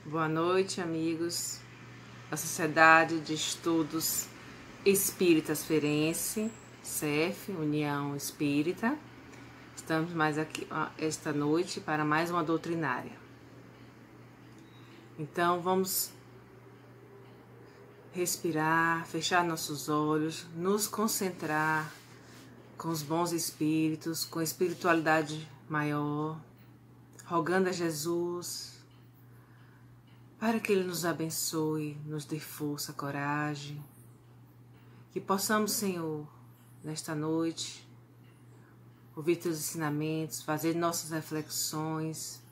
Boa noite, amigos da Sociedade de Estudos Espíritas Ferense, CEF, União Espírita. Estamos mais aqui esta noite para mais uma doutrinária. Então, vamos respirar, fechar nossos olhos, nos concentrar com os bons espíritos, com a espiritualidade maior, rogando a Jesus para que Ele nos abençoe, nos dê força, coragem, que possamos, Senhor, nesta noite, ouvir Teus ensinamentos, fazer nossas reflexões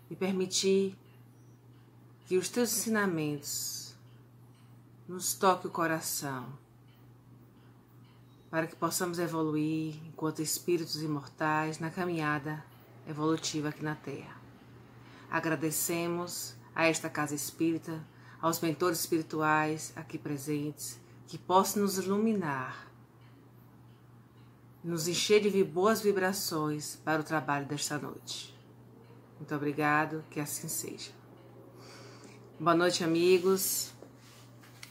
e permitir que os Teus ensinamentos nos toquem o coração, para que possamos evoluir enquanto espíritos imortais na caminhada evolutiva aqui na Terra. Agradecemos a esta casa espírita, aos mentores espirituais aqui presentes, que possam nos iluminar, nos encher de boas vibrações para o trabalho desta noite. Muito obrigado, que assim seja. Boa noite, amigos.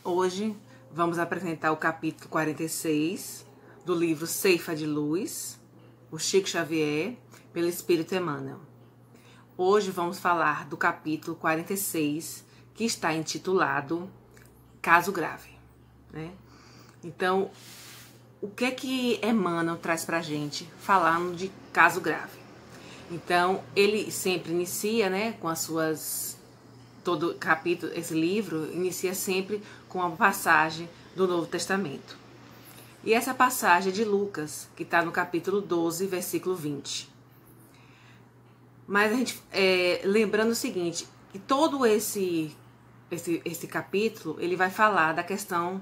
Hoje vamos apresentar o capítulo 46 do livro Ceifa de Luz, por Chico Xavier, pelo Espírito Emmanuel. Hoje vamos falar do capítulo 46, que está intitulado Caso Grave, né? Então, o que é que Emmanuel traz para a gente falando de caso grave? Então, ele sempre inicia, né, com as suas... Todo capítulo, esse livro, inicia sempre com uma passagem do Novo Testamento. E essa passagem é de Lucas, que está no capítulo 12, versículo 20. Mas a gente, lembrando o seguinte, que todo esse capítulo, ele vai falar da questão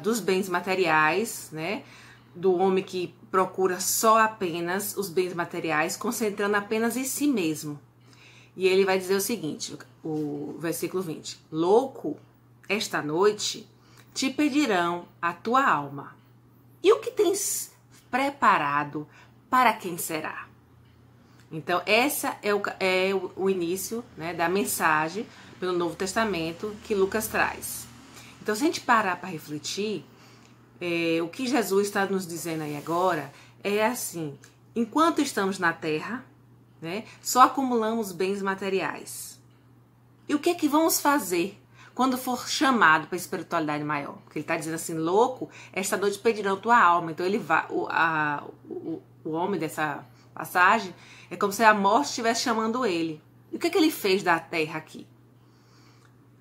dos bens materiais, né? Do homem que procura só apenas os bens materiais, concentrando apenas em si mesmo. E ele vai dizer o seguinte, o versículo 20. Louco, esta noite te pedirão a tua alma. E o que tens preparado para quem será? Então, essa é o início, né, da mensagem pelo Novo Testamento que Lucas traz. Então, se a gente parar para refletir, o que Jesus está nos dizendo aí agora é assim: enquanto estamos na Terra, né, só acumulamos bens materiais. E o que é que vamos fazer quando for chamado para a espiritualidade maior? Porque ele está dizendo assim: louco, esta noite pedirão tua alma. Então, ele vai, o homem dessa passagem é como se a morte estivesse chamando ele. E o que é que ele fez da Terra aqui?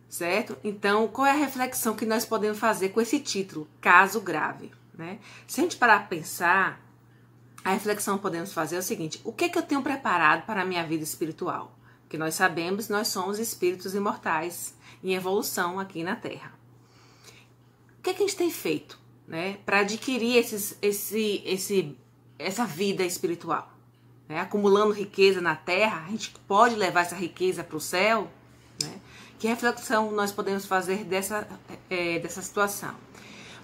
Certo? Então, qual é a reflexão que nós podemos fazer com esse título, Caso Grave, né? Se a gente parar para pensar, a reflexão que podemos fazer é o seguinte: o que é que eu tenho preparado para a minha vida espiritual? Porque nós sabemos que nós somos espíritos imortais em evolução aqui na Terra. O que é que a gente tem feito, né, para adquirir essa vida espiritual? Acumulando riqueza na Terra, a gente pode levar essa riqueza para o céu, né? Que reflexão nós podemos fazer dessa situação?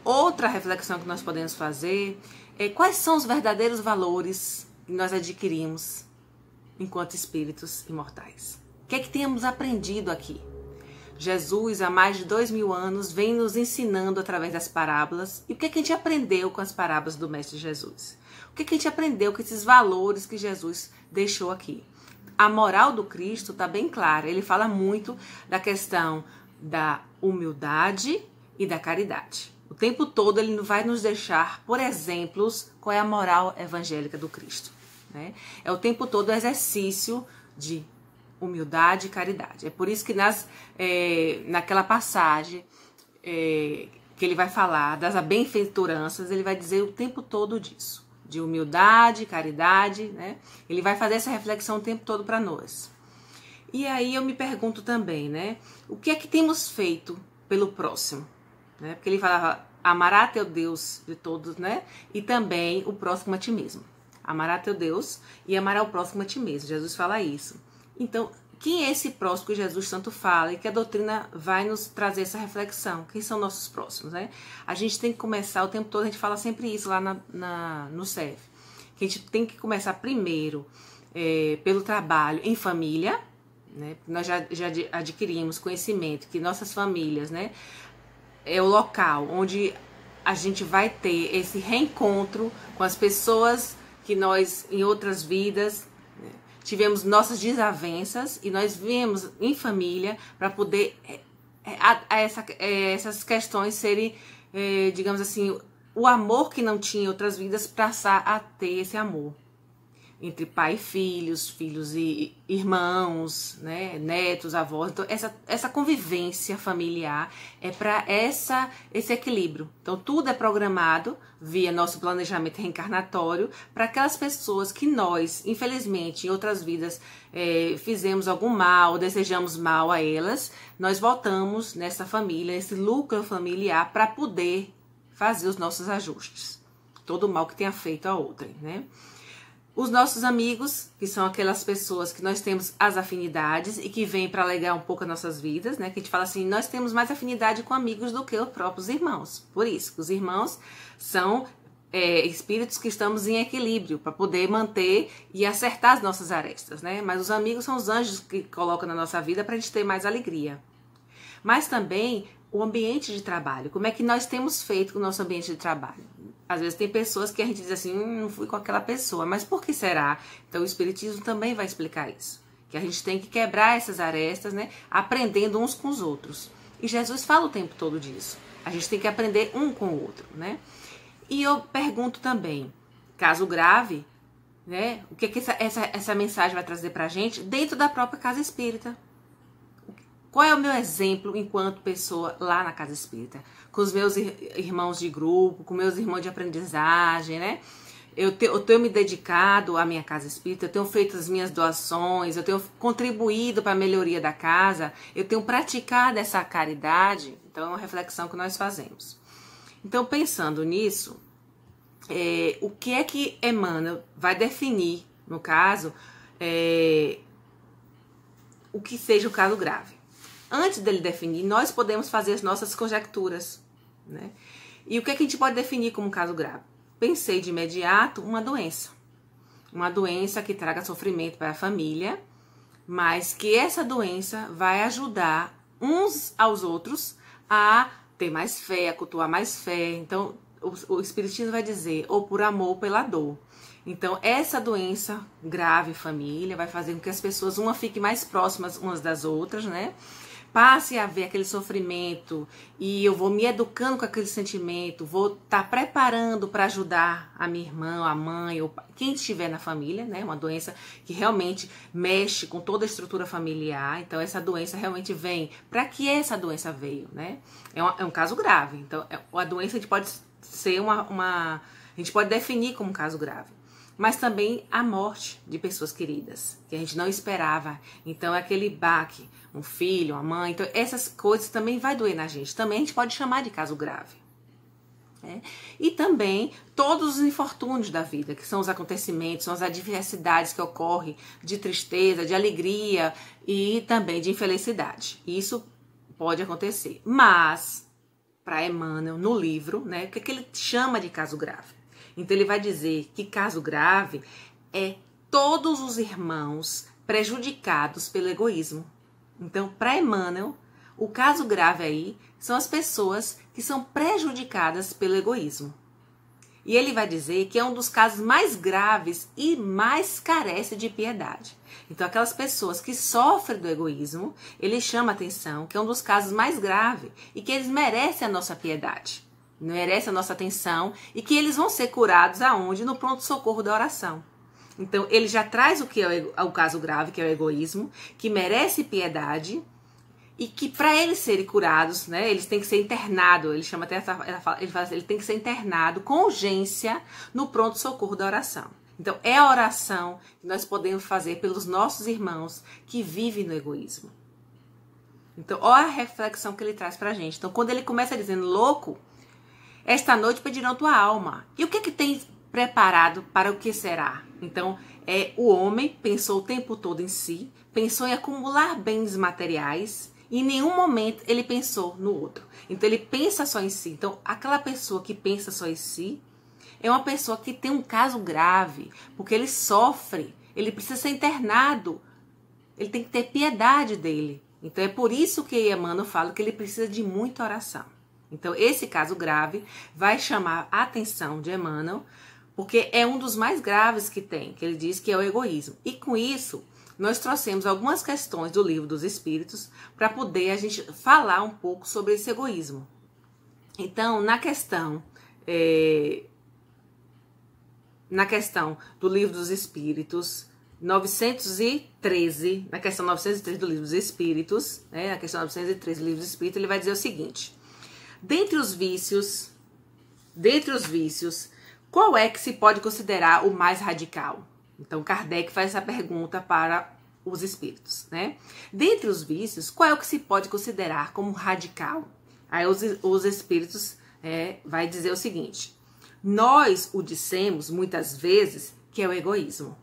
Outra reflexão que nós podemos fazer é quais são os verdadeiros valores que nós adquirimos enquanto espíritos imortais. O que é que temos aprendido aqui? Jesus, há mais de 2000 anos, vem nos ensinando através das parábolas. E o que é que a gente aprendeu com as parábolas do Mestre Jesus? O que é que a gente aprendeu com esses valores que Jesus deixou aqui? A moral do Cristo está bem clara. Ele fala muito da questão da humildade e da caridade. O tempo todo ele vai nos deixar, por exemplos, qual é a moral evangélica do Cristo, né? É o tempo todo o exercício de humildade e caridade. É por isso que naquela passagem que ele vai falar das bem-aventuranças, ele vai dizer o tempo todo disso, de humildade, caridade, né? Ele vai fazer essa reflexão o tempo todo para nós. E aí eu me pergunto também, né? O que é que temos feito pelo próximo? Né? Porque ele falava, amará teu Deus de todos, né? E também o próximo a ti mesmo. Amará teu Deus e amará o próximo a ti mesmo. Jesus fala isso. Então, quem é esse próximo que Jesus tanto fala e que a doutrina vai nos trazer essa reflexão? Quem são nossos próximos, né? A gente tem que começar o tempo todo, a gente fala sempre isso lá no CEF, que a gente tem que começar primeiro pelo trabalho em família, né? Nós já adquirimos conhecimento que nossas famílias, né, é o local onde a gente vai ter esse reencontro com as pessoas que nós, em outras vidas, né, tivemos nossas desavenças e nós viemos em família para poder essas questões serem, digamos assim, o amor que não tinha em outras vidas passar a ter esse amor. Entre pai e filhos, filhos e irmãos, né, netos, avós. Então, essa convivência familiar é para esse equilíbrio. Então, tudo é programado via nosso planejamento reencarnatório para aquelas pessoas que nós, infelizmente, em outras vidas, fizemos algum mal, desejamos mal a elas. Nós voltamos nessa família, esse núcleo familiar, para poder fazer os nossos ajustes. Todo o mal que tenha feito a outrem, né? Os nossos amigos, que são aquelas pessoas que nós temos as afinidades e que vêm para alegar um pouco as nossas vidas, né? Que a gente fala assim, nós temos mais afinidade com amigos do que os próprios irmãos. Por isso, os irmãos são espíritos que estamos em equilíbrio para poder manter e acertar as nossas arestas, né? Mas os amigos são os anjos que colocam na nossa vida para a gente ter mais alegria. Mas também o ambiente de trabalho. Como é que nós temos feito com o nosso ambiente de trabalho? Às vezes tem pessoas que a gente diz assim, não fui com aquela pessoa, mas por que será? Então o Espiritismo também vai explicar isso. Que a gente tem que quebrar essas arestas, né? Aprendendo uns com os outros. E Jesus fala o tempo todo disso. A gente tem que aprender um com o outro, né? E eu pergunto também, caso grave, né? O que essa mensagem vai trazer pra gente dentro da própria casa espírita? Qual é o meu exemplo enquanto pessoa lá na casa espírita? Com os meus irmãos de grupo, com meus irmãos de aprendizagem, né? Eu tenho me dedicado à minha casa espírita, eu tenho feito as minhas doações, eu tenho contribuído para a melhoria da casa, eu tenho praticado essa caridade. Então é uma reflexão que nós fazemos. Então, pensando nisso, o que é que Emmanuel vai definir, no caso, o que seja o caso grave? Antes dele definir, nós podemos fazer as nossas conjecturas, né? E o que a gente pode definir como caso grave? Pensei de imediato uma doença que traga sofrimento para a família, mas que essa doença vai ajudar uns aos outros a ter mais fé, a cultuar mais fé. Então, o Espiritismo vai dizer, ou por amor ou pela dor. Então, essa doença grave, família, vai fazer com que as pessoas, uma fique mais próximas umas das outras, né? Passe a ver aquele sofrimento e eu vou me educando com aquele sentimento, vou estar preparando para ajudar a minha irmã, a mãe, ou quem estiver na família, né? Uma doença que realmente mexe com toda a estrutura familiar. Então, essa doença realmente vem. Para que essa doença veio, né? É um caso grave. Então, a doença a gente pode ser a gente pode definir como um caso grave. Mas também a morte de pessoas queridas, que a gente não esperava. Então, é aquele baque, um filho, uma mãe. Então, essas coisas também vai doer na gente. Também a gente pode chamar de caso grave. Né? E também todos os infortúnios da vida, que são os acontecimentos, são as adversidades que ocorrem de tristeza, de alegria e também de infelicidade. Isso pode acontecer. Mas, para Emmanuel, no livro, né, o que ele chama de caso grave? Então, ele vai dizer que caso grave é todos os irmãos prejudicados pelo egoísmo. Então, para Emmanuel, o caso grave aí são as pessoas que são prejudicadas pelo egoísmo. E ele vai dizer que é um dos casos mais graves e mais carece de piedade. Então, aquelas pessoas que sofrem do egoísmo, ele chama a atenção que é um dos casos mais graves e que eles merecem a nossa piedade. Merece a nossa atenção e que eles vão ser curados aonde? No pronto-socorro da oração. Então, ele já traz o que é o caso grave, que é o egoísmo, que merece piedade e que para eles serem curados, né, eles têm que ser internados. Ele chama até ele fala assim, ele tem que ser internado com urgência no pronto-socorro da oração. Então, é a oração que nós podemos fazer pelos nossos irmãos que vivem no egoísmo. Então, olha a reflexão que ele traz pra gente. Então, quando ele começa dizendo, louco, esta noite pedirão tua alma. E o que tem preparado para o que será? Então, o homem pensou o tempo todo em si, pensou em acumular bens materiais e em nenhum momento ele pensou no outro. Então, ele pensa só em si. Então, aquela pessoa que pensa só em si é uma pessoa que tem um caso grave, porque ele sofre, ele precisa ser internado ele tem que ter piedade dele. Então é por isso que Emmanuel fala que ele precisa de muita oração. Então esse caso grave vai chamar a atenção de Emmanuel, porque é um dos mais graves que tem, que ele diz que é o egoísmo. E com isso, nós trouxemos algumas questões do Livro dos Espíritos para poder a gente falar um pouco sobre esse egoísmo. Então, na questão do Livro dos Espíritos, 913, na questão 913 do Livro dos Espíritos, né, na questão 913 do Livro dos Espíritos, ele vai dizer o seguinte: dentre os vícios, qual é que se pode considerar o mais radical? Então, Kardec faz essa pergunta para os espíritos, né? Dentre os vícios, qual é o que se pode considerar como radical? Aí os espíritos vai dizer o seguinte: nós o dissemos muitas vezes que é o egoísmo.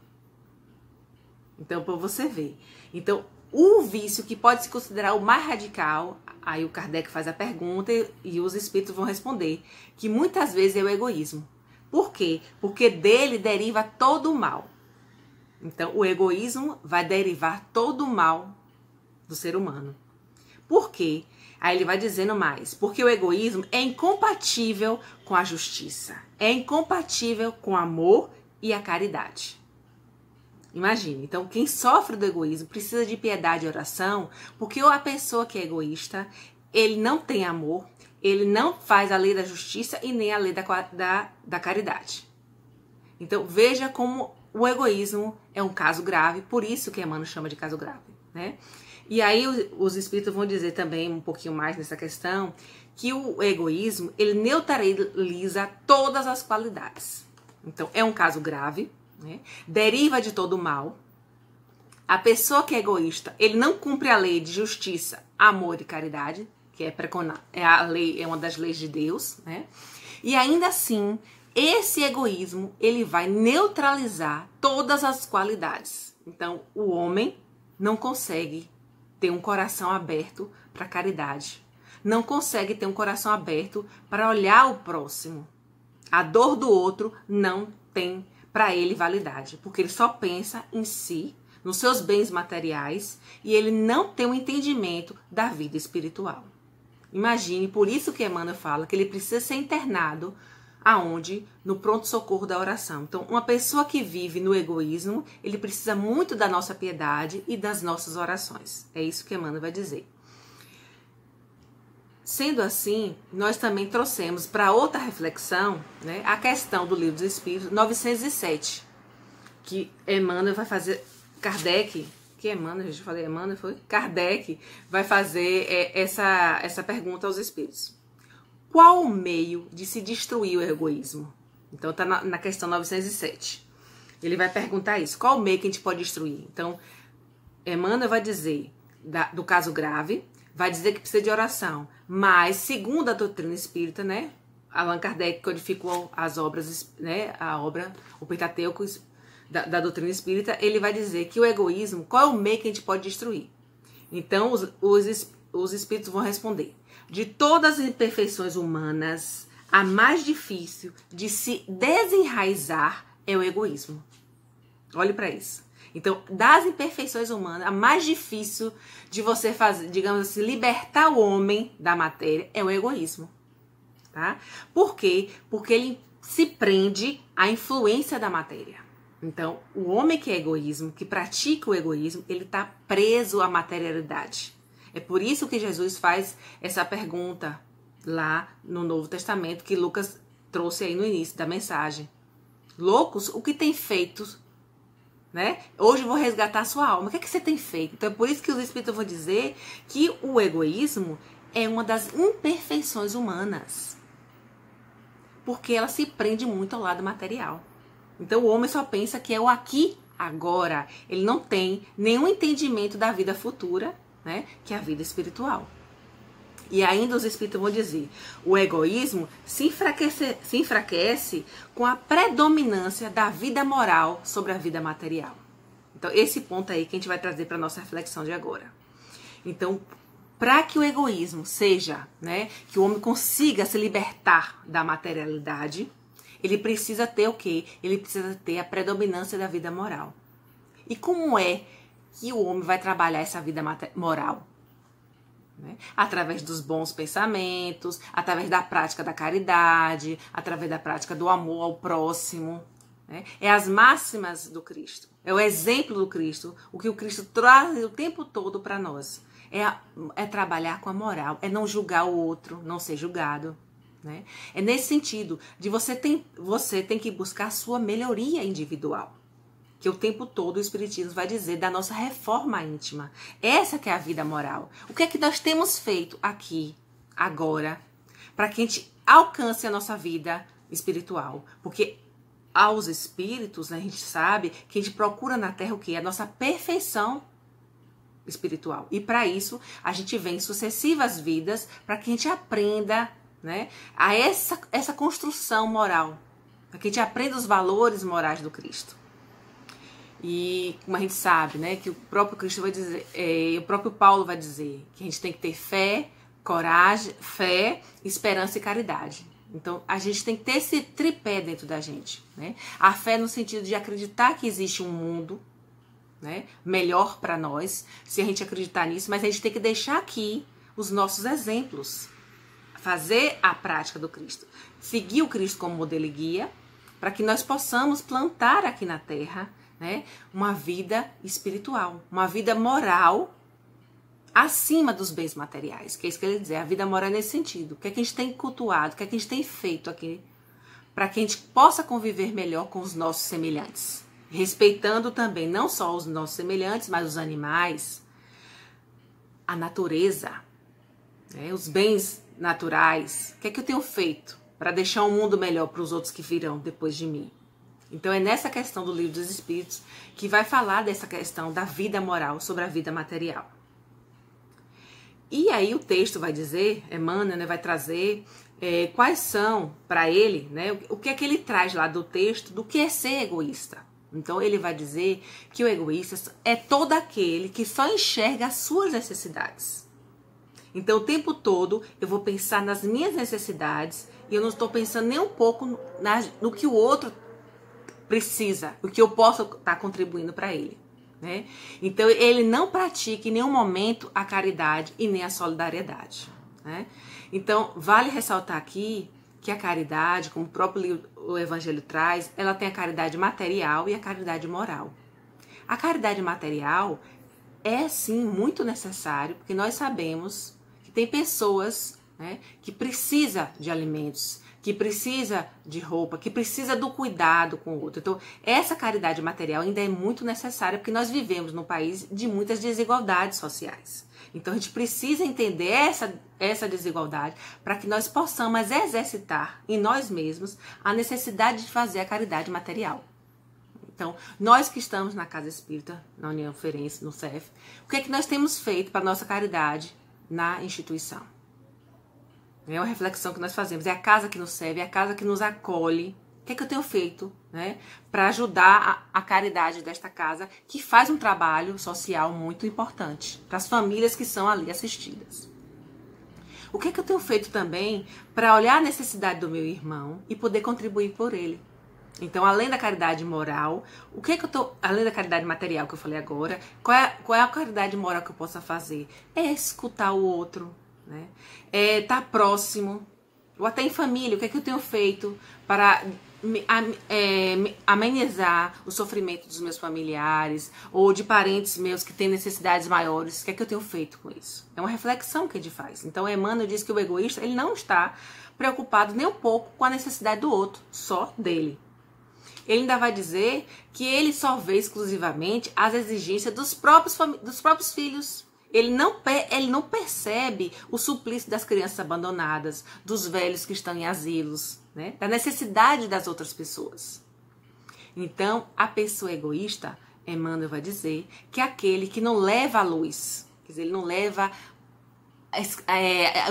Então, para você ver. Então, o vício que pode se considerar o mais radical, aí o Kardec faz a pergunta e os espíritos vão responder que muitas vezes é o egoísmo. Por quê? Porque dele deriva todo o mal. Então, o egoísmo vai derivar todo o mal do ser humano. Por quê? Aí ele vai dizendo mais. Porque o egoísmo é incompatível com a justiça. É incompatível com o amor e a caridade. Imagine. Então, quem sofre do egoísmo precisa de piedade e oração, porque a pessoa que é egoísta, ele não tem amor, ele não faz a lei da justiça e nem a lei da caridade. Então, veja como o egoísmo é um caso grave, por isso que Emmanuel chama de caso grave, né? E aí os espíritos vão dizer também um pouquinho mais nessa questão que o egoísmo, ele neutraliza todas as qualidades. Então, é um caso grave, né? Deriva de todo o mal. A pessoa que é egoísta, ele não cumpre a lei de justiça, amor e caridade, que é uma das leis de Deus, né? E ainda assim, esse egoísmo, ele vai neutralizar todas as qualidades. Então, o homem não consegue ter um coração aberto para a caridade. Não consegue ter um coração aberto para olhar o próximo. A dor do outro não tem para ele validade, porque ele só pensa em si, nos seus bens materiais, e ele não tem um entendimento da vida espiritual. Imagine, por isso que Emmanuel fala que ele precisa ser internado aonde? No pronto-socorro da oração. Então, uma pessoa que vive no egoísmo, ele precisa muito da nossa piedade e das nossas orações. É isso que Emmanuel vai dizer. Sendo assim, nós também trouxemos para outra reflexão, né, a questão do Livro dos Espíritos, 907, que Emmanuel vai fazer, Kardec, que Emmanuel, eu falei Emmanuel, foi? Kardec vai fazer essa pergunta aos espíritos. Qual o meio de se destruir o egoísmo? Então, está na questão 907. Ele vai perguntar isso. Qual o meio que a gente pode destruir? Então, Emmanuel vai dizer do caso grave, vai dizer que precisa de oração. Mas, segundo a doutrina espírita, né? Allan Kardec codificou as obras, né? O Pentateuco da doutrina espírita, ele vai dizer que o egoísmo, qual é o meio que a gente pode destruir? Então, os espíritos vão responder. De todas as imperfeições humanas, a mais difícil de se desenraizar é o egoísmo. Olhe para isso. Então, das imperfeições humanas, a mais difícil de você fazer, digamos assim, libertar o homem da matéria é o egoísmo. Tá? Por quê? Porque ele se prende à influência da matéria. Então, o homem que é egoísmo, que pratica o egoísmo, ele está preso à materialidade. É por isso que Jesus faz essa pergunta lá no Novo Testamento, que Lucas trouxe aí no início da mensagem. Loucos, o que tem feito? Né? Hoje eu vou resgatar a sua alma. O que é que você tem feito? Então é por isso que os espíritos vão dizer que o egoísmo é uma das imperfeições humanas. Porque ela se prende muito ao lado material. Então o homem só pensa que é o aqui, agora. Ele não tem nenhum entendimento da vida futura, né, que é a vida espiritual. E ainda os espíritos vão dizer, o egoísmo se enfraquece com a predominância da vida moral sobre a vida material. Então, esse ponto aí que a gente vai trazer para a nossa reflexão de agora. Então, para que o egoísmo seja, né, que o homem consiga se libertar da materialidade, ele precisa ter o quê? Ele precisa ter a predominância da vida moral. E como é que o homem vai trabalhar essa vida moral? Né? Através dos bons pensamentos, através da prática da caridade, através da prática do amor ao próximo. Né? É as máximas do Cristo, é o exemplo do Cristo, o que o Cristo traz o tempo todo para nós. É trabalhar com a moral, é não julgar o outro, não ser julgado. Né? É nesse sentido de você tem que buscar a sua melhoria individual. Que o tempo todo o Espiritismo vai dizer da nossa reforma íntima. Essa que é a vida moral. O que é que nós temos feito aqui, agora, para que a gente alcance a nossa vida espiritual? Porque aos espíritos, né, a gente sabe que a gente procura na Terra o quê? A nossa perfeição espiritual. E para isso, a gente vem em sucessivas vidas para que a gente aprenda, né, a essa construção moral. Para que a gente aprenda os valores morais do Cristo. E como a gente sabe, né, que o próprio Cristo vai dizer, o próprio Paulo vai dizer que a gente tem que ter fé, coragem, fé, esperança e caridade. Então, a gente tem que ter esse tripé dentro da gente, né? A fé no sentido de acreditar que existe um mundo, né, melhor para nós, se a gente acreditar nisso, mas a gente tem que deixar aqui os nossos exemplos, fazer a prática do Cristo, seguir o Cristo como modelo e guia, para que nós possamos plantar aqui na Terra, né, uma vida espiritual, uma vida moral acima dos bens materiais, que é isso que ele diz, a vida moral é nesse sentido. O que é que a gente tem cultuado, o que é que a gente tem feito aqui para que a gente possa conviver melhor com os nossos semelhantes, respeitando também não só os nossos semelhantes, mas os animais, a natureza, né, os bens naturais. O que é que eu tenho feito para deixar um mundo melhor para os outros que virão depois de mim? Então é nessa questão do Livro dos Espíritos que vai falar dessa questão da vida moral sobre a vida material. E aí o texto vai dizer, Emmanuel, né, vai trazer quais são para ele, né, o que é que ele traz lá do texto do que é ser egoísta. Então ele vai dizer que o egoísta é todo aquele que só enxerga as suas necessidades. Então o tempo todo eu vou pensar nas minhas necessidades e eu não estou pensando nem um pouco no que o outro precisa, o que eu posso estar contribuindo para ele, né? Então ele não pratica em nenhum momento a caridade e nem a solidariedade, né? Então vale ressaltar aqui que a caridade, como o próprio livro, o Evangelho traz, ela tem a caridade material e a caridade moral. A caridade material é sim muito necessário, porque nós sabemos que tem pessoas, né, que precisa de alimentos, que precisa de roupa, que precisa do cuidado com o outro. Então, essa caridade material ainda é muito necessária, porque nós vivemos num país de muitas desigualdades sociais. Então, a gente precisa entender essa desigualdade para que nós possamos exercitar em nós mesmos a necessidade de fazer a caridade material. Então, nós que estamos na Casa Espírita, na União Ferense, no CEF, o que é que nós temos feito para a nossa caridade na instituição? É uma reflexão que nós fazemos. É a casa que nos serve, é a casa que nos acolhe. O que é que eu tenho feito, né, para ajudar a caridade desta casa, que faz um trabalho social muito importante para as famílias que são ali assistidas? O que é que eu tenho feito também para olhar a necessidade do meu irmão e poder contribuir por ele? Então, além da caridade moral, o que é que eu tô, além da caridade material que eu falei agora, qual é a caridade moral que eu possa fazer? É escutar o outro, né? É estar próximo, ou até em família. O que é que eu tenho feito para amenizar o sofrimento dos meus familiares ou de parentes meus que têm necessidades maiores? O que é que eu tenho feito com isso? É uma reflexão que a gente faz. Então, Emmanuel diz que o egoísta, ele não está preocupado nem um pouco com a necessidade do outro, só dele. Ele ainda vai dizer que ele só vê exclusivamente as exigências dos próprios filhos. Ele não percebe o suplício das crianças abandonadas, dos velhos que estão em asilos, né? Da necessidade das outras pessoas. Então, a pessoa egoísta, Emmanuel vai dizer, que é aquele que não leva a luz, quer dizer, ele não leva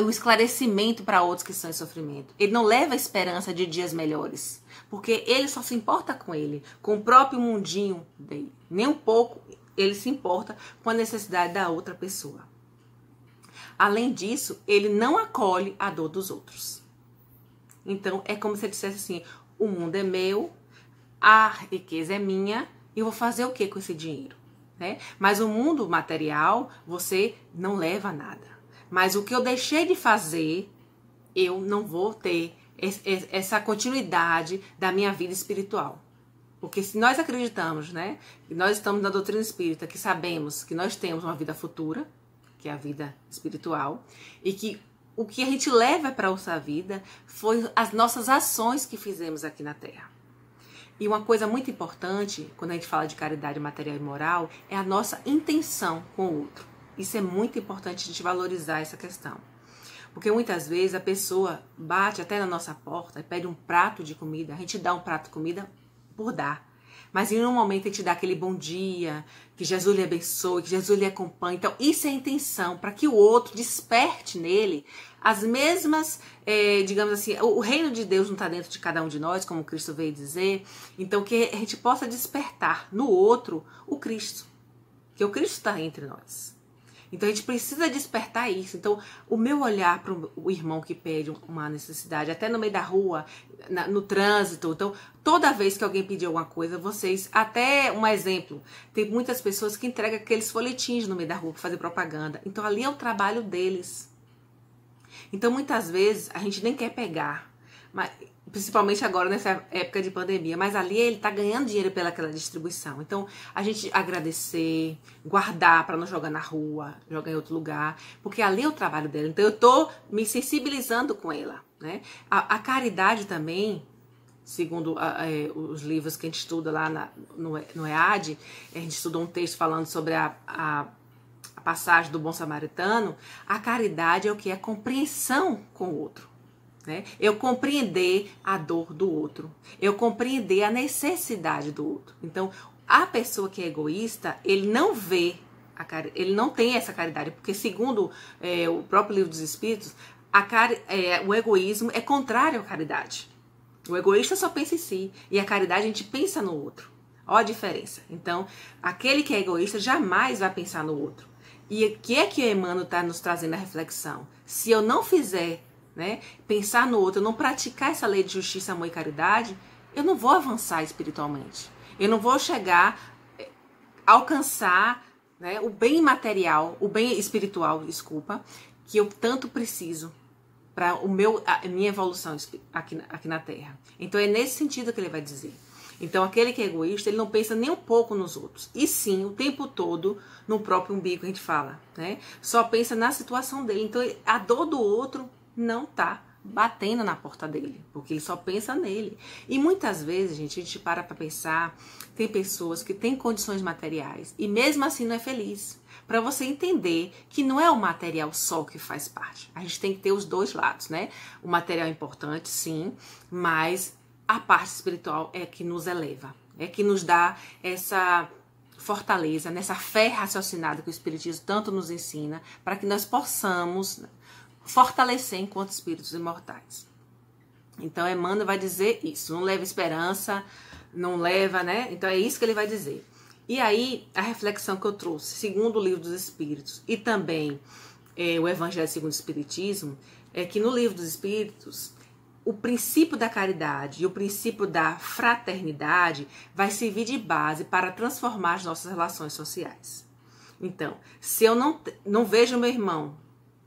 o esclarecimento para outros que estão em sofrimento. Ele não leva a esperança de dias melhores, porque ele só se importa com ele, com o próprio mundinho dele. Nem um pouco ele se importa com a necessidade da outra pessoa. Além disso, ele não acolhe a dor dos outros. Então, é como se ele dissesse assim, o mundo é meu, a riqueza é minha, e eu vou fazer o que com esse dinheiro? né? Mas o mundo material, você não leva nada. Mas o que eu deixei de fazer, eu não vou ter essa continuidade da minha vida espiritual. Porque se nós acreditamos, né, que nós estamos na doutrina espírita, que sabemos que nós temos uma vida futura, que é a vida espiritual, e que o que a gente leva para a nossa vida foi as nossas ações que fizemos aqui na Terra. E uma coisa muito importante, quando a gente fala de caridade material e moral, é a nossa intenção com o outro. Isso é muito importante a gente valorizar essa questão. Porque muitas vezes a pessoa bate até na nossa porta e pede um prato de comida, a gente dá um prato de comida por dar. Mas em um momento a gente dá aquele bom dia, que Jesus lhe abençoe, que Jesus lhe acompanhe. Então isso é a intenção, para que o outro desperte nele as mesmas, digamos assim, o reino de Deus não está dentro de cada um de nós, como Cristo veio dizer. Então que a gente possa despertar no outro o Cristo, que o Cristo está entre nós. Então a gente precisa despertar isso. Então o meu olhar para o irmão que pede uma necessidade, até no meio da rua, no trânsito, então toda vez que alguém pedir alguma coisa, vocês, até um exemplo, tem muitas pessoas que entregam aqueles folhetins no meio da rua para fazer propaganda. Então ali é o trabalho deles. Então muitas vezes a gente nem quer pegar, mas principalmente agora nessa época de pandemia, mas ali ele tá ganhando dinheiro pelaquela distribuição. Então, a gente agradecer, guardar para não jogar na rua, jogar em outro lugar, porque ali é o trabalho dela. Então, eu tô me sensibilizando com ela, né? A caridade também, segundo os livros que a gente estuda lá no EAD, a gente estudou um texto falando sobre a passagem do bom samaritano. A caridade é o que? É a compreensão com o outro. Né? Eu compreender a dor do outro, eu compreender a necessidade do outro. Então, a pessoa que é egoísta, ele não vê, ele não tem essa caridade, porque segundo o próprio livro dos Espíritos, o egoísmo é contrário à caridade. O egoísta só pensa em si, e a caridade a gente pensa no outro. Olha a diferença. Então, aquele que é egoísta jamais vai pensar no outro. E o que é que o Emmanuel está nos trazendo a reflexão? Se eu não fizer, né, pensar no outro, eu não praticar essa lei de justiça, amor e caridade, eu não vou avançar espiritualmente. Eu não vou chegar, alcançar, né, o bem material, o bem espiritual, desculpa, que eu tanto preciso para a minha evolução aqui na Terra. Então é nesse sentido que ele vai dizer. Então aquele que é egoísta, ele não pensa nem um pouco nos outros, e sim o tempo todo no próprio umbigo, a gente fala, né? Só pensa na situação dele. Então a dor do outro não tá batendo na porta dele, porque ele só pensa nele. E muitas vezes, gente, a gente para pensar, tem pessoas que têm condições materiais e mesmo assim não é feliz. Para você entender que não é o material só que faz parte. A gente tem que ter os dois lados, né? O material é importante, sim, mas a parte espiritual é que nos eleva, é que nos dá essa fortaleza, nessa fé raciocinada que o Espiritismo tanto nos ensina, para que nós possamos fortalecer enquanto espíritos imortais. Então Emmanuel vai dizer isso, não leva esperança, não leva, né? Então é isso que ele vai dizer. E aí a reflexão que eu trouxe, segundo o livro dos Espíritos e também o Evangelho segundo o Espiritismo, é que no livro dos Espíritos o princípio da caridade e o princípio da fraternidade vai servir de base para transformar as nossas relações sociais. Então, se eu não vejo meu irmão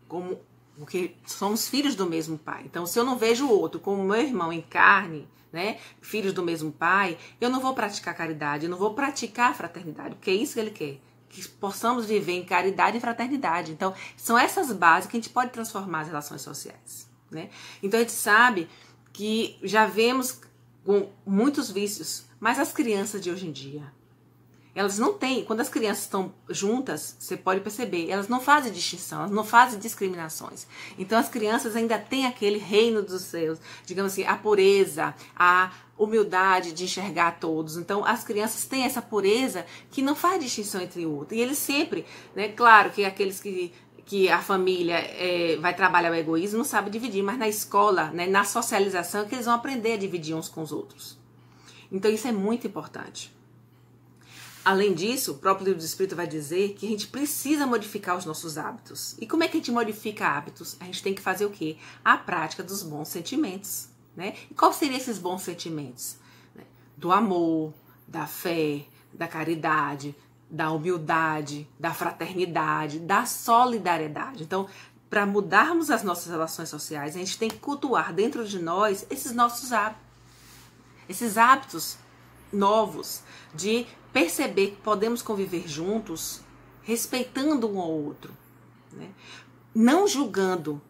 como, porque somos filhos do mesmo pai. Então, se eu não vejo o outro como meu irmão em carne, né, filhos do mesmo pai, eu não vou praticar caridade, eu não vou praticar fraternidade, porque é isso que ele quer, que possamos viver em caridade e fraternidade. Então, são essas bases que a gente pode transformar as relações sociais, né? Então, a gente sabe que já vemos com muitos vícios, mas as crianças de hoje em dia, elas não têm, quando as crianças estão juntas, você pode perceber, elas não fazem distinção, elas não fazem discriminações. Então as crianças ainda têm aquele reino dos céus, digamos assim, a pureza, a humildade de enxergar todos. Então as crianças têm essa pureza que não faz distinção entre o outro. E eles sempre, né, claro que aqueles que a família vai trabalhar o egoísmo não sabe dividir, mas na escola, né, na socialização é que eles vão aprender a dividir uns com os outros. Então isso é muito importante. Além disso, o próprio livro do Espírito vai dizer que a gente precisa modificar os nossos hábitos. E como é que a gente modifica hábitos? A gente tem que fazer o quê? A prática dos bons sentimentos, né? E quais seriam esses bons sentimentos? Do amor, da fé, da caridade, da humildade, da fraternidade, da solidariedade. Então, para mudarmos as nossas relações sociais, a gente tem que cultuar dentro de nós esses nossos hábitos. Esses hábitos novos de perceber que podemos conviver juntos, respeitando um ao outro, né? Não julgando,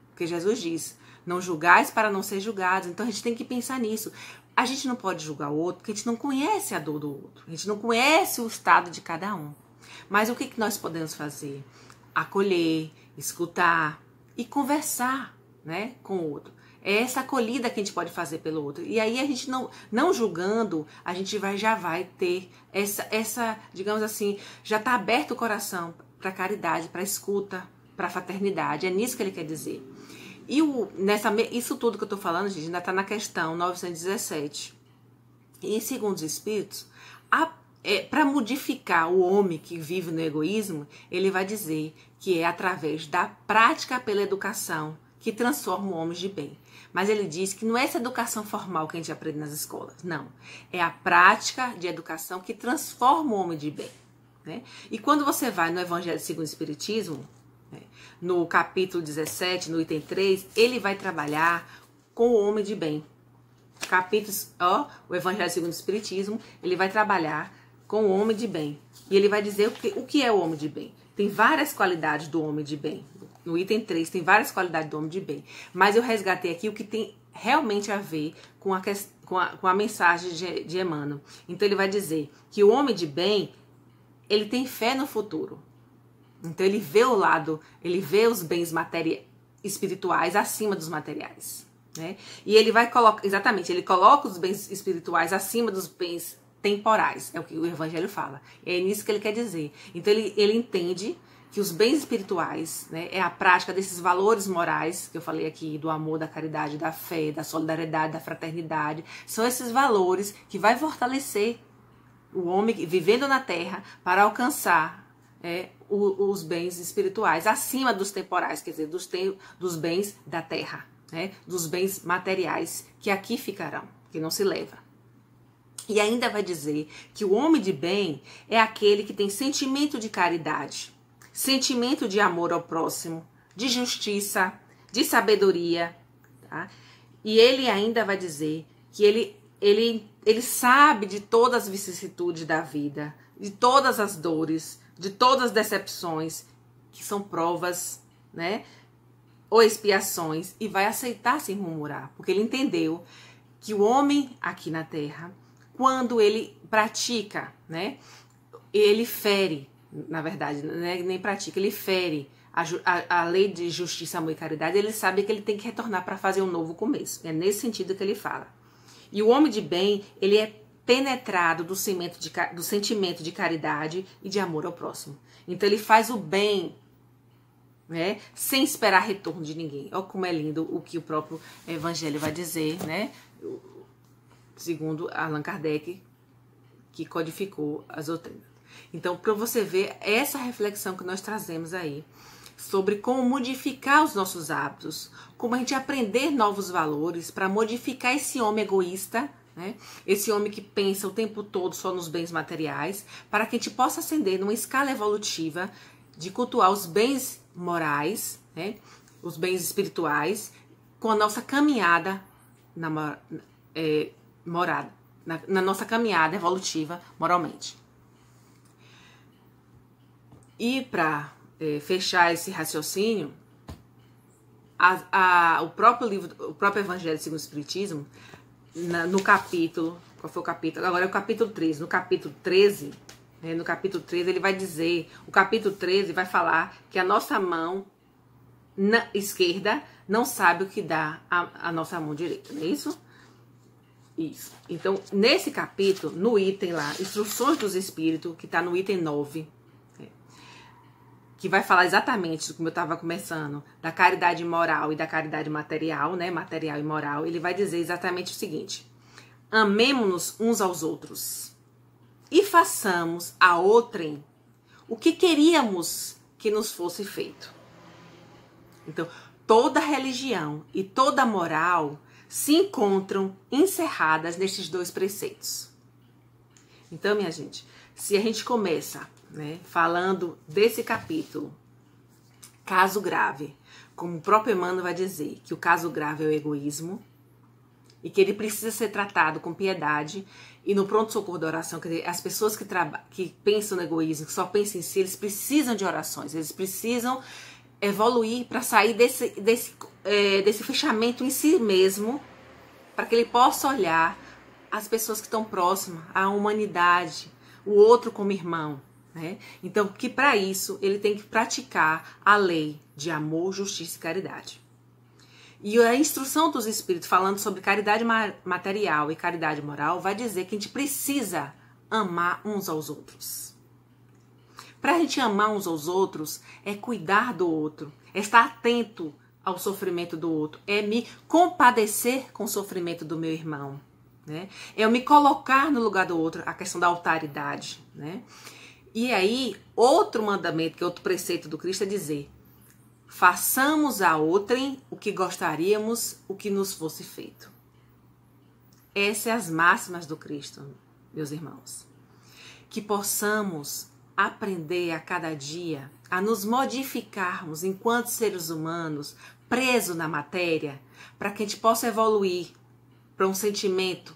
porque Jesus diz, não julgais para não ser julgados. Então a gente tem que pensar nisso. A gente não pode julgar o outro porque a gente não conhece a dor do outro, a gente não conhece o estado de cada um. Mas o que nós podemos fazer? Acolher, escutar e conversar, né, com o outro. É essa acolhida que a gente pode fazer pelo outro. E aí a gente não julgando, a gente já vai ter essa, digamos assim, já está aberto o coração para caridade, para escuta, para fraternidade. É nisso que ele quer dizer. E isso tudo que eu estou falando, gente, ainda está na questão 917. E segundo os Espíritos, para modificar o homem que vive no egoísmo, ele vai dizer que é através da prática pela educação que transforma o homem de bem. Mas ele diz que não é essa educação formal que a gente aprende nas escolas, não. É a prática de educação que transforma o homem de bem, né? E quando você vai no Evangelho segundo o Espiritismo, né, no capítulo 17, no item 3, ele vai trabalhar com o homem de bem. O Evangelho segundo o Espiritismo, ele vai trabalhar com o homem de bem. E ele vai dizer o que é o homem de bem. Tem várias qualidades do homem de bem. No item 3 tem várias qualidades do homem de bem. Mas eu resgatei aqui o que tem realmente a ver com a mensagem de Emmanuel. Então ele vai dizer que o homem de bem, ele tem fé no futuro. Então ele vê ele vê os bens espirituais acima dos materiais, né? E ele vai colocar, exatamente, ele coloca os bens espirituais acima dos bens temporais, é o que o Evangelho fala. É nisso que ele quer dizer. Então ele entende que os bens espirituais, né, é a prática desses valores morais que eu falei aqui, do amor, da caridade, da fé, da solidariedade, da fraternidade. São esses valores que vai fortalecer o homem vivendo na Terra para alcançar os bens espirituais acima dos temporais, quer dizer, dos bens da Terra, né, dos bens materiais que aqui ficarão, que não se leva. E ainda vai dizer que o homem de bem é aquele que tem sentimento de caridade, sentimento de amor ao próximo, de justiça, de sabedoria, tá? E ele ainda vai dizer que ele sabe de todas as vicissitudes da vida, de todas as dores, de todas as decepções, que são provas, né, ou expiações, e vai aceitar sem murmurar, porque ele entendeu que o homem aqui na Terra, quando ele pratica, né, ele fere, na verdade, né, nem pratica, ele fere a lei de justiça, amor e caridade, ele sabe que ele tem que retornar para fazer um novo começo. É nesse sentido que ele fala. E o homem de bem, ele é penetrado do sentimento de caridade e de amor ao próximo. Então ele faz o bem, né, sem esperar retorno de ninguém. Olha como é lindo o que o próprio Evangelho vai dizer, né, segundo Allan Kardec, que codificou as doutrinas. Então, para você ver essa reflexão que nós trazemos aí, sobre como modificar os nossos hábitos, como a gente aprender novos valores para modificar esse homem egoísta, né? Esse homem que pensa o tempo todo só nos bens materiais, para que a gente possa ascender numa escala evolutiva de cultuar os bens morais, né? Os bens espirituais, com a nossa caminhada na nossa caminhada evolutiva moralmente. E para fechar esse raciocínio, o próprio Evangelho segundo o Espiritismo, no capítulo, qual foi o capítulo? Agora é o capítulo 13. No capítulo 13, ele vai dizer, o capítulo 13 vai falar que a nossa mão esquerda não sabe o que dá a nossa mão direita, não é isso? Isso. Então, nesse capítulo, no item lá, Instruções dos Espíritos, que está no item 9, que vai falar exatamente, como eu estava começando, da caridade moral e da caridade material, né? Material e moral. Ele vai dizer exatamente o seguinte: amemo-nos uns aos outros e façamos a outrem o que queríamos que nos fosse feito. Então, toda religião e toda moral se encontram encerradas nestes dois preceitos. Então, minha gente, se a gente começa, né, falando desse capítulo, caso grave, como o próprio Emmanuel vai dizer, que o caso grave é o egoísmo e que ele precisa ser tratado com piedade, e no pronto-socorro da oração, quer dizer, as pessoas que pensam no egoísmo, que só pensam em si, eles precisam de orações, eles precisam evoluir para sair desse fechamento em si mesmo, para que ele possa olhar as pessoas que estão próximas, a humanidade, o outro como irmão, né? Então, que para isso ele tem que praticar a lei de amor, justiça e caridade. E a instrução dos Espíritos falando sobre caridade material e caridade moral vai dizer que a gente precisa amar uns aos outros. Para a gente amar uns aos outros é cuidar do outro, é estar atento ao sofrimento do outro, é me compadecer com o sofrimento do meu irmão, né? É eu me colocar no lugar do outro, a questão da alteridade, né? E aí, outro mandamento, que é outro preceito do Cristo, é dizer: façamos a outrem o que gostaríamos o que nos fosse feito. Essas são as máximas do Cristo, meus irmãos. Que possamos aprender a cada dia a nos modificarmos enquanto seres humanos, presos na matéria, para que a gente possa evoluir para um sentimento,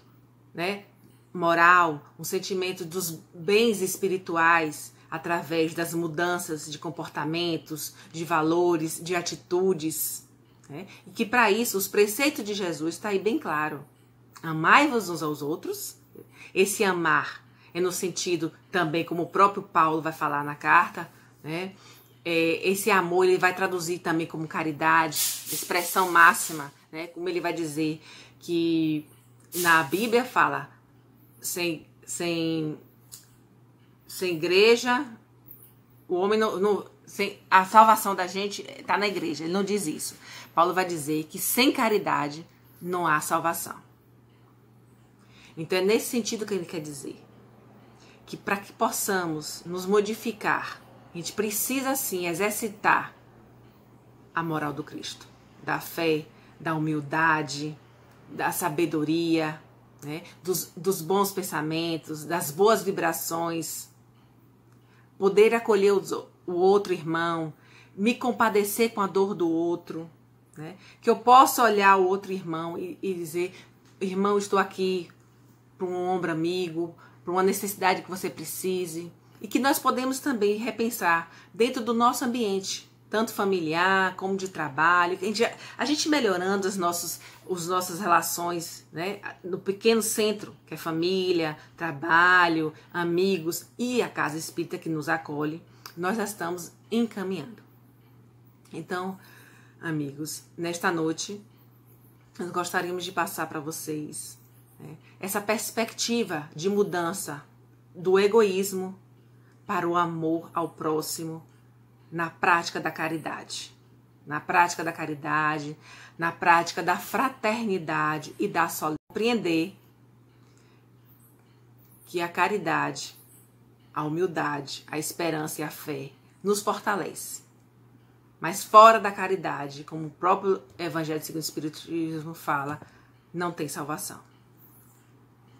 né, moral, um sentimento dos bens espirituais, através das mudanças de comportamentos, de valores, de atitudes, né? E que para isso os preceitos de Jesus está aí bem claro. Amai-vos uns aos outros. Esse amar é no sentido também, como o próprio Paulo vai falar na carta, né? Esse amor ele vai traduzir também como caridade, expressão máxima, né? Como ele vai dizer que na Bíblia fala, sem igreja, o homem a salvação da gente está na igreja. Ele não diz isso. Paulo vai dizer que sem caridade não há salvação. Então é nesse sentido que ele quer dizer que para que possamos nos modificar, a gente precisa sim exercitar a moral do Cristo, da fé, da humildade, da sabedoria, né? dos bons pensamentos, das boas vibrações, poder acolher o outro irmão, me compadecer com a dor do outro, né? Que eu possa olhar o outro irmão e dizer: irmão, estou aqui para um ombro amigo, para uma necessidade que você precise. E que nós podemos também repensar dentro do nosso ambiente, tanto familiar como de trabalho, a gente melhorando as nossas relações, né, no pequeno centro, que é família, trabalho, amigos e a casa espírita que nos acolhe, nós já estamos encaminhando. Então, amigos, nesta noite, nós gostaríamos de passar para vocês, né, essa perspectiva de mudança do egoísmo para o amor ao próximo, na prática da caridade, na prática da fraternidade e da solidariedade. Compreender que a caridade, a humildade, a esperança e a fé nos fortalece. Mas fora da caridade, como o próprio Evangelho segundo o Espiritismo fala, não tem salvação.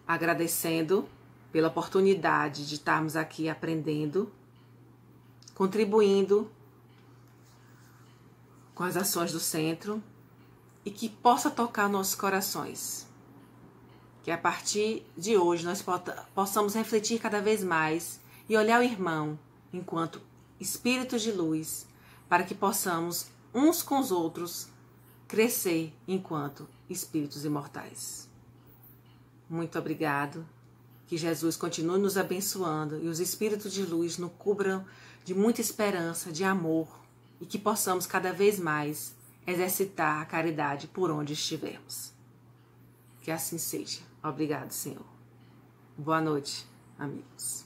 Agradecendo pela oportunidade de estarmos aqui aprendendo, contribuindo com as ações do centro e que possa tocar nossos corações. Que a partir de hoje nós possamos refletir cada vez mais e olhar o irmão enquanto espíritos de luz, para que possamos uns com os outros crescer enquanto espíritos imortais. Muito obrigado. Que Jesus continue nos abençoando e os espíritos de luz nos cubram de muita esperança, de amor, e que possamos cada vez mais exercitar a caridade por onde estivermos. Que assim seja. Obrigado, Senhor. Boa noite, amigos.